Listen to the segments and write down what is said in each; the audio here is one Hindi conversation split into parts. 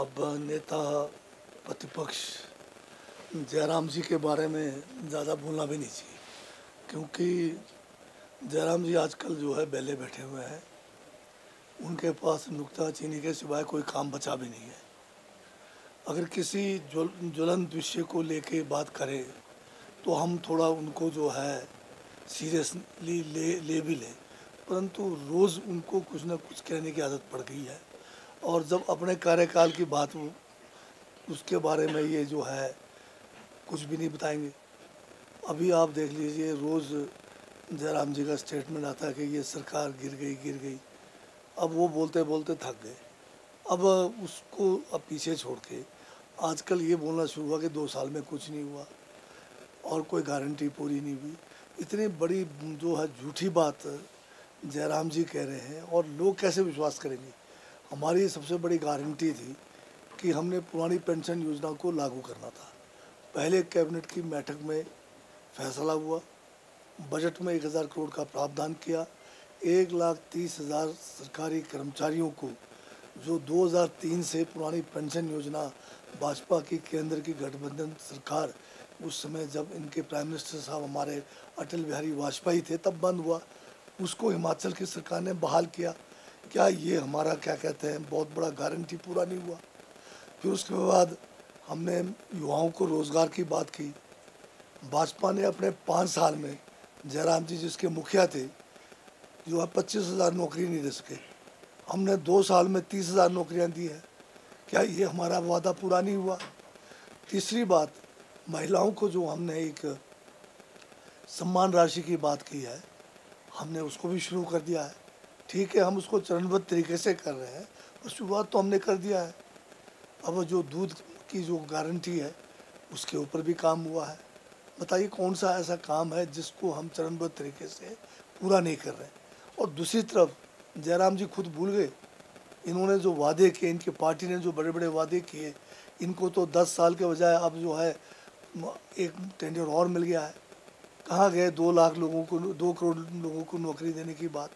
अब नेता प्रतिपक्ष जयराम जी के बारे में ज़्यादा बोलना भी नहीं चाहिए, क्योंकि जयराम जी आजकल जो है बेले बैठे हुए हैं। उनके पास नुक्ताचीनी के सिवाय कोई काम बचा भी नहीं है। अगर किसी ज्वलंत विषय को लेके बात करें तो हम थोड़ा उनको जो है सीरियसली ले भी लें, परंतु रोज़ उनको कुछ ना कुछ कहने की आदत पड़ गई है। और जब अपने कार्यकाल की बात हो उसके बारे में ये जो है कुछ भी नहीं बताएंगे। अभी आप देख लीजिए, रोज़ जयराम जी का स्टेटमेंट आता है कि ये सरकार गिर गई। अब वो बोलते बोलते थक गए। अब उसको अब पीछे छोड़ के आजकल ये बोलना शुरू हुआ कि 2 साल में कुछ नहीं हुआ और कोई गारंटी पूरी नहीं हुई। इतनी बड़ी जो है झूठी बात जयराम जी कह रहे हैं और लोग कैसे विश्वास करेंगे। हमारी सबसे बड़ी गारंटी थी कि हमने पुरानी पेंशन योजना को लागू करना था। पहले कैबिनेट की बैठक में फैसला हुआ, बजट में 1000 करोड़ का प्रावधान किया। 1,30,000 सरकारी कर्मचारियों को जो 2003 से पुरानी पेंशन योजना भाजपा की केंद्र की गठबंधन सरकार, उस समय जब इनके प्राइम मिनिस्टर साहब हमारे अटल बिहारी वाजपेयी थे तब बंद हुआ, उसको हिमाचल की सरकार ने बहाल किया। क्या ये हमारा क्या कहते हैं बहुत बड़ा गारंटी पूरा नहीं हुआ। फिर उसके बाद हमने युवाओं को रोज़गार की बात की। भाजपा ने अपने 5 साल में जयराम जी जिसके मुखिया थे जो है 25,000 नौकरी नहीं दे सके। हमने 2 साल में 30,000 नौकरियां दी हैं। क्या ये हमारा वादा पूरा नहीं हुआ। तीसरी बात, महिलाओं को जो हमने एक सम्मान राशि की बात की है, हमने उसको भी शुरू कर दिया है। ठीक है, हम उसको चरणबद्ध तरीके से कर रहे हैं और शुरुआत तो हमने कर दिया है। अब जो दूध की जो गारंटी है उसके ऊपर भी काम हुआ है। बताइए कौन सा ऐसा काम है जिसको हम चरणबद्ध तरीके से पूरा नहीं कर रहे। और दूसरी तरफ जयराम जी खुद भूल गए, इन्होंने जो वादे किए, इनकी पार्टी ने जो बड़े बड़े वादे किए, इनको तो 10 साल के बजाय अब जो है एक टेंडर और मिल गया है। कहाँ गए 2 लाख लोगों को, 2 करोड़ लोगों को नौकरी देने की बात,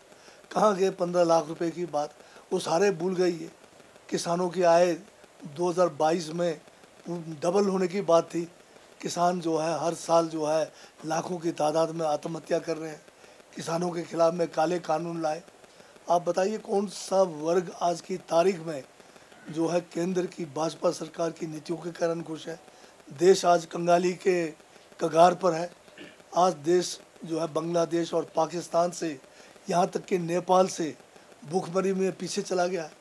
कहाँ गए 15 लाख रुपए की बात, वो सारे भूल गई है। किसानों की आय 2022 में डबल होने की बात थी। किसान जो है हर साल जो है लाखों की तादाद में आत्महत्या कर रहे हैं। किसानों के खिलाफ में काले कानून लाए। आप बताइए कौन सा वर्ग आज की तारीख में जो है केंद्र की भाजपा सरकार की नीतियों के कारण खुश है। देश आज कंगाली के कगार पर है। आज देश जो है बांग्लादेश और पाकिस्तान से यहाँ तक कि नेपाल से भूखमरी में पीछे चला गया है।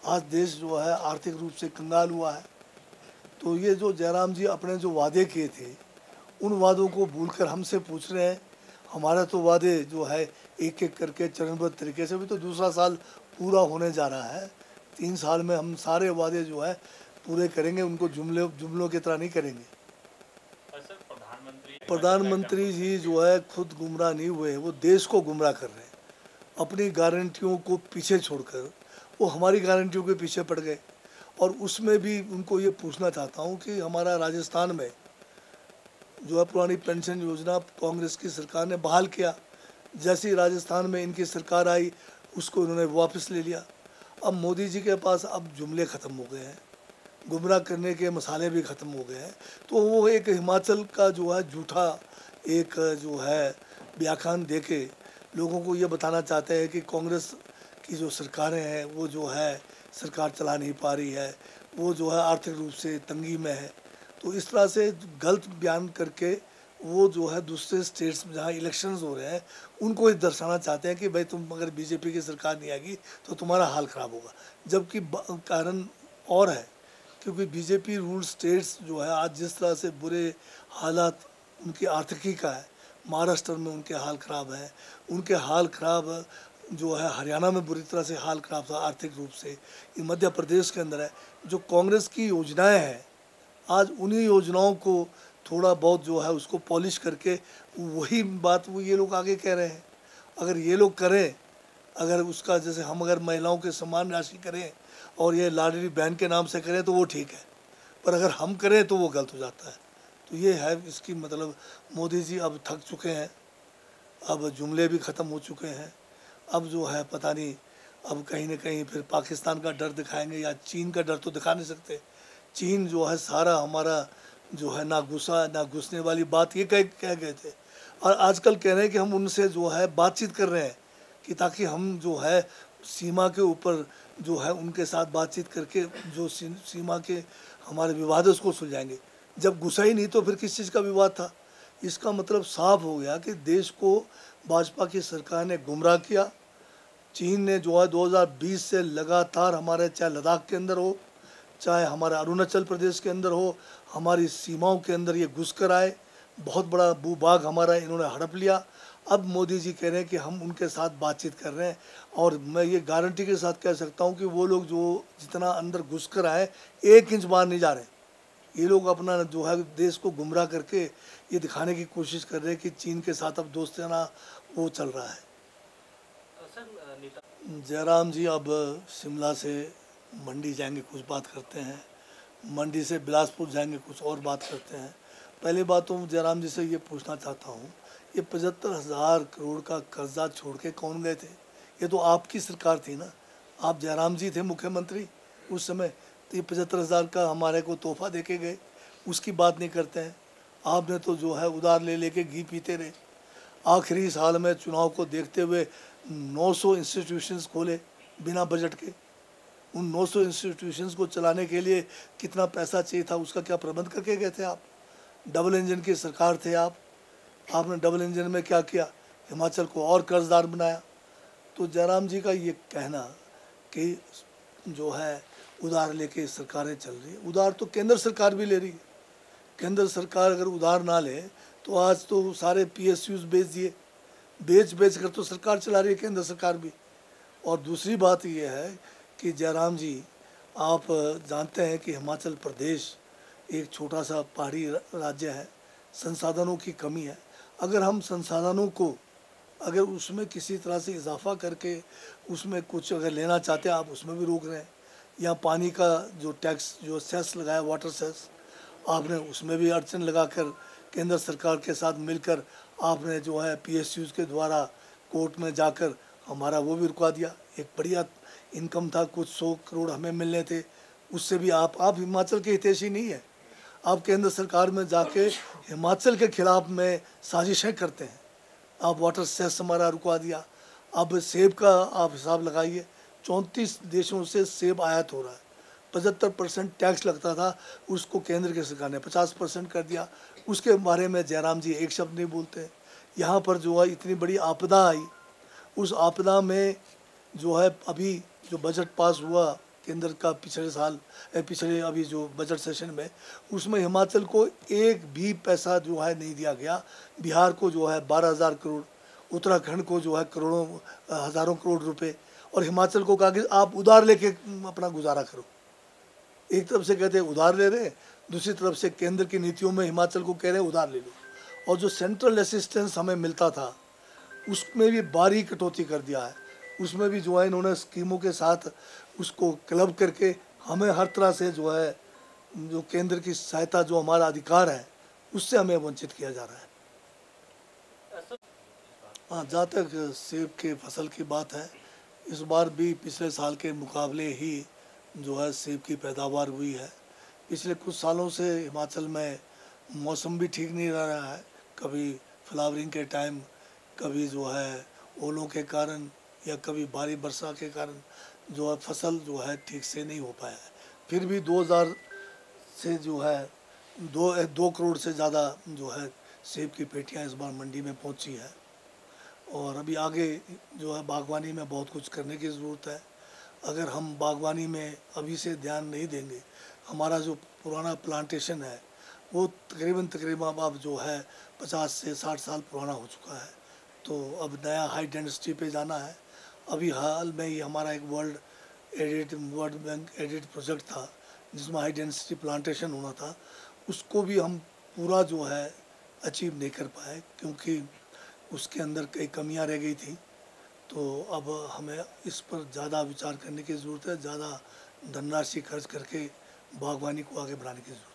आज देश जो है आर्थिक रूप से कंगाल हुआ है। तो ये जो जयराम जी अपने जो वादे किए थे उन वादों को भूलकर हमसे पूछ रहे हैं। हमारा तो वादे जो है एक एक करके चरणबद्ध तरीके से, भी तो दूसरा साल पूरा होने जा रहा है। 3 साल में हम सारे वादे जो है पूरे करेंगे, उनको जुमलों की तरह नहीं करेंगे। प्रधानमंत्री जी जो है खुद गुमराह नहीं हुए, वो देश को गुमराह कर रहे हैं। अपनी गारंटियों को पीछे छोड़कर वो हमारी गारंटियों के पीछे पड़ गए। और उसमें भी उनको ये पूछना चाहता हूँ कि हमारा राजस्थान में जो है पुरानी पेंशन योजना कांग्रेस की सरकार ने बहाल किया। जैसे ही राजस्थान में इनकी सरकार आई उसको उन्होंने वापस ले लिया। अब मोदी जी के पास अब जुमले ख़त्म हो गए हैं, गुमराह करने के मसाले भी ख़त्म हो गए हैं। तो वो एक हिमाचल का जो है झूठा एक जो है व्याख्यान दे के लोगों को ये बताना चाहते हैं कि कांग्रेस की जो सरकारें हैं वो जो है सरकार चला नहीं पा रही है, वो जो है आर्थिक रूप से तंगी में है। तो इस तरह से गलत बयान करके वो जो है दूसरे स्टेट्स में जहाँ इलेक्शंस हो रहे हैं उनको ये दर्शाना चाहते हैं कि भाई तुम अगर बीजेपी की सरकार नहीं आएगी तो तुम्हारा हाल ख़राब होगा। जबकि कारण और है, क्योंकि बीजेपी रूल स्टेट्स जो है आज जिस तरह से बुरे हालात उनकी आर्थिकी का है, महाराष्ट्र में उनके हाल ख़राब है, उनके हाल ख़राब जो है हरियाणा में बुरी तरह से हाल ख़राब था आर्थिक रूप से, ये मध्य प्रदेश के अंदर है। जो कांग्रेस की योजनाएं हैं आज उन्हीं योजनाओं को थोड़ा बहुत जो है उसको पॉलिश करके वही बात वो ये लोग आगे कह रहे हैं। अगर ये लोग करें, अगर उसका जैसे हम अगर महिलाओं के सम्मान राशि करें और ये लाडली बहन के नाम से करें तो वो ठीक है, पर अगर हम करें तो वो गलत हो जाता है। तो ये है इसकी मतलब मोदी जी अब थक चुके हैं, अब जुमले भी ख़त्म हो चुके हैं। अब जो है पता नहीं अब कहीं ना कहीं फिर पाकिस्तान का डर दिखाएंगे या चीन का डर तो दिखा नहीं सकते। चीन जो है सारा हमारा जो है ना घुसा ना घुसने वाली बात ये कह गए थे, और आजकल कह रहे हैं कि हम उनसे जो है बातचीत कर रहे हैं कि ताकि हम जो है सीमा के ऊपर जो है उनके साथ बातचीत करके जो सीमा के हमारे विवाद है उसको सुलझाएंगे। जब घुसा ही नहीं तो फिर किस चीज़ का विवाद था। इसका मतलब साफ हो गया कि देश को भाजपा की सरकार ने गुमराह किया। चीन ने जो है 2020 से लगातार हमारे चाहे लद्दाख के अंदर हो, चाहे हमारे अरुणाचल प्रदेश के अंदर हो, हमारी सीमाओं के अंदर ये घुस कर आए, बहुत बड़ा भूभाग हमारा इन्होंने हड़प लिया। अब मोदी जी कह रहे हैं कि हम उनके साथ बातचीत कर रहे हैं, और मैं ये गारंटी के साथ कह सकता हूँ कि वो लोग जो जितना अंदर घुस कर आए 1 इंच बाहर नहीं जा रहे। ये लोग अपना जो है देश को गुमराह करके ये दिखाने की कोशिश कर रहे हैं कि चीन के साथ अब दोस्ताना वो चल रहा है। जयराम जी अब शिमला से मंडी जाएंगे, कुछ बात करते हैं, मंडी से बिलासपुर जाएंगे, कुछ और बात करते हैं। पहली बात तो जयराम जी से ये पूछना चाहता हूँ, ये 75,000 करोड़ का कर्जा छोड़ के कौन गए थे? ये तो आपकी सरकार थी ना, आप जयराम जी थे मुख्यमंत्री उस समय, तो ये 75,000 का हमारे को तोहफा दे के गए, उसकी बात नहीं करते हैं। आपने तो जो है उधार ले लेके घी पीते रहे। आखिरी साल में चुनाव को देखते हुए 900 इंस्टीट्यूशंस खोले बिना बजट के। उन 900 इंस्टीट्यूशंस को चलाने के लिए कितना पैसा चाहिए था, उसका क्या प्रबंध करके गए थे आप? डबल इंजन की सरकार थे आप, आपने डबल इंजन में क्या किया? हिमाचल को और कर्जदार बनाया। तो जयराम जी का ये कहना कि जो है उधार लेके सरकारें चल रही है, उधार तो केंद्र सरकार भी ले रही है। केंद्र सरकार अगर उधार ना ले तो आज तो सारे PSUs बेच दिए, बेच कर तो सरकार चला रही है केंद्र सरकार भी। और दूसरी बात ये है कि जयराम जी, आप जानते हैं कि हिमाचल प्रदेश एक छोटा सा पहाड़ी राज्य है, संसाधनों की कमी है। अगर हम संसाधनों को अगर उसमें किसी तरह से इजाफा करके उसमें कुछ अगर लेना चाहते हैं, आप उसमें भी रोक रहे हैं। या पानी का जो टैक्स जो सेस लगाया, वाटर सेस, आपने उसमें भी अड़चन लगाकर केंद्र सरकार के साथ मिलकर आपने जो है PSUs के द्वारा कोर्ट में जाकर हमारा वो भी रुकवा दिया। एक बढ़िया इनकम था, कुछ 100 करोड़ हमें मिलने थे, उससे भी आप हिमाचल के हितैषी नहीं है। आप केंद्र सरकार में जाके हिमाचल के खिलाफ में साजिशें करते हैं। आप वाटर सेस हमारा रुकवा दिया। अब सेब का आप हिसाब लगाइए, 34 देशों से सेब आयात हो रहा है। 75% टैक्स लगता था, उसको केंद्र की सरकार ने 50% कर दिया। उसके बारे में जयराम जी एक शब्द नहीं बोलते। यहाँ पर जो है इतनी बड़ी आपदा आई, उस आपदा में जो है अभी जो बजट पास हुआ केंद्र का पिछले अभी जो बजट सेशन में, उसमें हिमाचल को एक भी पैसा जो है नहीं दिया गया। बिहार को जो है 12,000 करोड़, उत्तराखंड को जो है करोड़ों हज़ारों करोड़ रुपए, और हिमाचल को कहा कि आप उधार लेके अपना गुजारा करो। एक तरफ से कहते हैं उधार ले रहे, दूसरी तरफ से केंद्र की नीतियों में हिमाचल को कह रहे हैं उधार ले लो। और जो सेंट्रल असिस्टेंस हमें मिलता था उसमें भी भारी कटौती कर दिया है। उसमें भी जो है इन्होंने स्कीमों के साथ उसको क्लब करके हमें हर तरह से जो है जो केंद्र की सहायता जो हमारा अधिकार है उससे हमें वंचित किया जा रहा है। हाँ, जहाँ तक सेब के फसल की बात है, इस बार भी पिछले साल के मुकाबले ही जो है सेब की पैदावार हुई है। पिछले कुछ सालों से हिमाचल में मौसम भी ठीक नहीं रह रहा है, कभी फ्लावरिंग के टाइम, कभी जो है ओलों के कारण या कभी भारी वर्षा के कारण जो है फसल जो है ठीक से नहीं हो पाया है। फिर भी 2000 से जो है 2 करोड़ से ज़्यादा जो है सेब की पेटियां इस बार मंडी में पहुंची है। और अभी आगे जो है बागवानी में बहुत कुछ करने की ज़रूरत है। अगर हम बागवानी में अभी से ध्यान नहीं देंगे, हमारा जो पुराना प्लांटेशन है वो तकरीबन अब जो है 50 से 60 साल पुराना हो चुका है। तो अब नया हाई डेंसिटी पे जाना है। अभी हाल में ही हमारा एक वर्ल्ड बैंक एडिट प्रोजेक्ट था जिसमें हाई डेंसिटी प्लांटेशन होना था, उसको भी हम पूरा जो है अचीव नहीं कर पाए क्योंकि उसके अंदर कई कमियां रह गई थी। तो अब हमें इस पर ज़्यादा विचार करने की ज़रूरत है, ज़्यादा धनराशि खर्च करके बागवानी को आगे बढ़ाने की ज़रूरत है।